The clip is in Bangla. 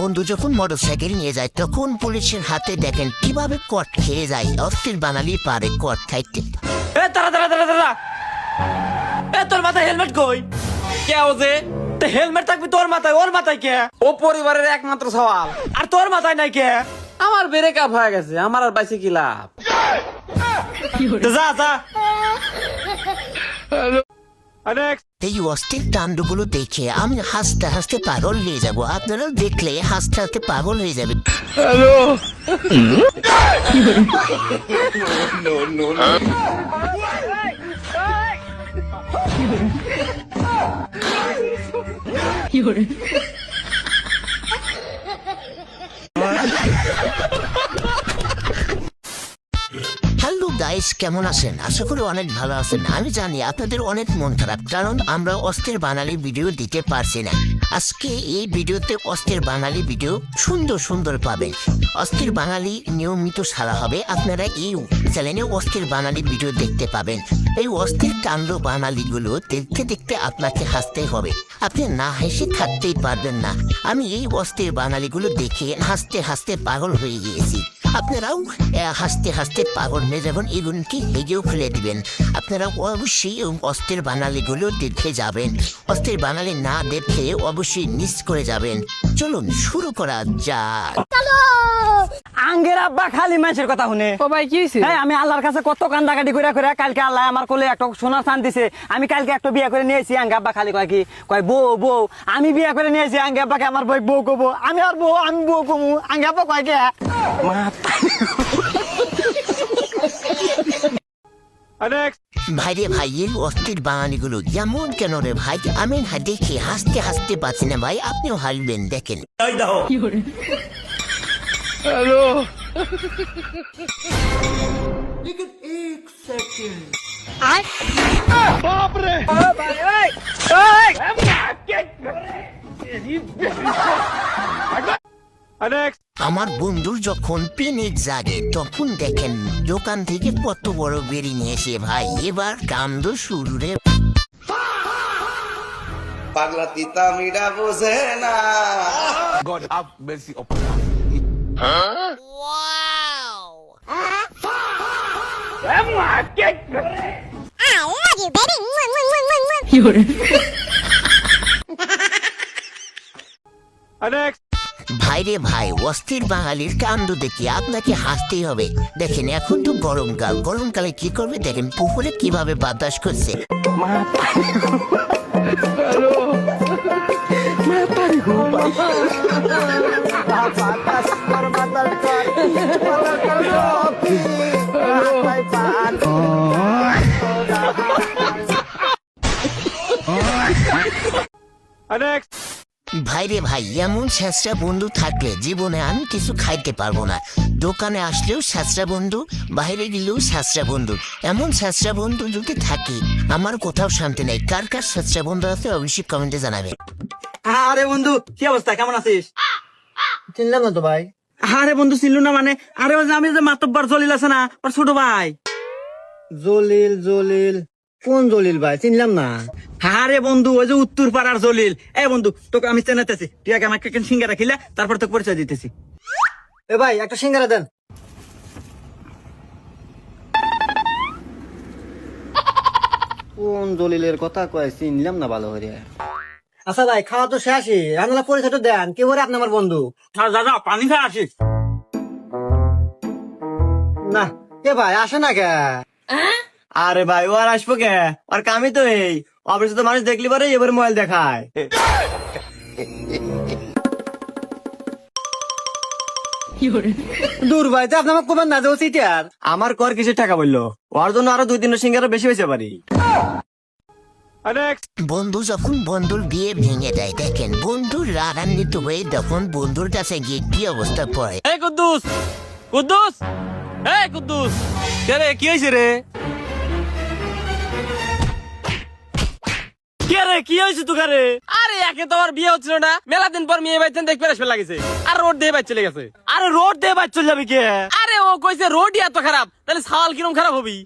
বন্ধু যখন মোটরসাইকেল নিয়ে যায় তখন পুলিশের হাতে দেখেন কিভাবে কট খেয়ে যায়। অস্থির বাঙালি পারে কট খাইতে। তোর মাথায় হেলমেট কই? কে ওজে? হেলমেট থাকবি তোর মাথায়, ওর মাথায় কে? ও পরিবারের একমাত্র সওয়াল, আর তোর মাথায় নাই কে? আমার ব্রেক আপ হয়ে গেছে, আমার আর বাইসে কি লাভ? যা যা। এই অস্থির কাণ্ডগুলো দেখে আমি হাসতে হাসতে পাগল হয়ে যাব। আপনারাও দেখলে হাসতে হাসতে পাগল হয়ে যাবে। হ্যালো গাইস, কেমন আছেন? আশা করি অনেক ভালো আছেন। আমি জানি আপনাদের অনেক মন খারাপ, কারণ আমরা অস্থির বাঙালি ভিডিও দিতে পারছি না। আজকে এই ভিডিওতে অস্থির বাঙালি ভিডিও সুন্দর সুন্দর পাবেন। অস্থির বাঙালি নিয়মিত ছাড়া হবে, আপনারা এই চ্যানেলে অস্থির বাঙালি ভিডিও দেখতে পাবেন। এই অস্থির কাণ্ড বাঙালিগুলো দেখতে দেখতে আপনাকে হাসতেই হবে, আপনি না হেসে থাকতেই পারবেন না। আমি এই অস্থির বাঙালিগুলো দেখে হাসতে হাসতে পাগল হয়ে গিয়েছি। আপনারাও হাসতে হাসতে পাগল হয়ে যাবেন, এগুলোকে হেগেও ফেলে দিবেন। আপনারা অবশ্যই অস্থির বাঙালিগুলো দেখে যাবেন। অস্থির বাঙালি না দেখে অবশ্যই মিস করে যাবেন। চলুন শুরু করা যাক। আঙ্গের আব্বা খালি মানুষের কথা শুনে। ও ভাই কি হইছে? আমি আল্লাহর কাছে কত কান্দাকাটি করে করে কালকে আল্লাহ আমার কোলে একটা সোনার চান দিছে। আমি কালকে একটা বিয়ে করে নিয়েছি। আঙ্গে আব্বা খালি কয় কি কয় বউ বউ। আমি বিয়ে করে নিয়েছি, আঙ্গে আব্বাকে আমার বই বউ কবো। আমি আর বউ, আমি বউ কমু। আঙ্গে আব্বা কয় কে ভাইরে ভাই, এই অস্থির বাঙালিগুলো যেমন কেন রে ভাই? আমি দেখে হাসতে হাসতে পাচ্ছি না ভাই, আপনিও হাসবেন দেখেন। আমার বন্ধুর যখন পিনিক জাগে তখন দেখেন দোকান থেকে কত বড় বেরি নিয়ে এসে ভাই এবার কান্দ শুরু রে। পাগলা তিতা মিরা বোঝে না। God have mercy upon us. ভাইরে ভাই, অস্থির বাঙালির কাণ্ড দেখে আপনাকে হাসতেই হবে। দেখেন এখন তো গরমকাল, গরমকালে কি করবে দেখেন পুকুরে কিভাবে বাতাস করছে। ভাইরে ভাই, এমন ছেঁচড়া বন্ধু থাকলে জীবনে আমি কিছু খাইতে পারবো না। দোকানে আসলেও ছেঁচড়া বন্ধু, বাইরে গেলেও ছেঁচড়া বন্ধু। এমন ছেঁচড়া বন্ধু যদি থাকে আমার কোথাও শান্তি নেই। কার কার ছেঁচড়া বন্ধু আছে অবশ্যই কমেন্টে জানাবে। আরে বন্ধু, কি অবস্থা? কেমন আছিস? চিনলাম না তো ভাই। আরে বন্ধু চিনলু না মানে? আরে ওই যে আমি যে মাতব্বর জলিল আছে না, ওর ছোট ভাই। জলিল জলিল কোন জলিল ভাই? চিনলাম না। আরে বন্ধু, ওই যে উত্তর পাড়ার জলিল। বন্ধু, তোকে আমি চেনাতেছি, তুই আগে আমাকে সিঙ্গারা খিলা, তারপর তোকে পরিচয় দিতেছি। এ ভাই একটা সিঙ্গারা দেন। কোন জলিলের কথা কয়? চিনলাম না ভালো করে। আচ্ছা ভাই, খাওয়া তো শেষই, রান্না পরিচয় দেন। কে বলে আপনি আমার বন্ধু? যা যা, পানি খা আসিস। না কে ভাই আসে না কে? আরে ভাই, ও আর আসবো কে? আর কামই তো এই অফিসে তো মানুষ দেখলি পারে এবার মোবাইল দেখায়। দূর ভাই, আপনি আমার কোবেন না যে ও সিটিয়ার। আমার কর কিসের টাকা বললো? ওর জন্য আরো 2-3 সিঙ্গারা বেশি বেশি পারি। বন্ধু যখন বন্ধুর বিয়ে ভেঙে দেয় দেখেন বন্ধুর রাগান্বিত হয়ে যখন বন্ধুর কাছে গিয়ে কি অবস্থা পড়ে। এই কুদ্দুস, কুদ্দুস, এই কুদ্দুস, রে কি হয়েছে রে? কে রে, কি হয়েছে তোকে? আরে একে তো আর বিয়ে হচ্ছিল না, মেলা দিন পর মেয়ে বাইছেন দেখবে আসবে লাগেছে, আর রোড দিয়ে বাইক চলে গেছে। আরে রোড দিয়ে বাইক চলে যাবি কে? আরে ও কইছে রোডই এত খারাপ, তাহলে সাল কিরম খারাপ হবি?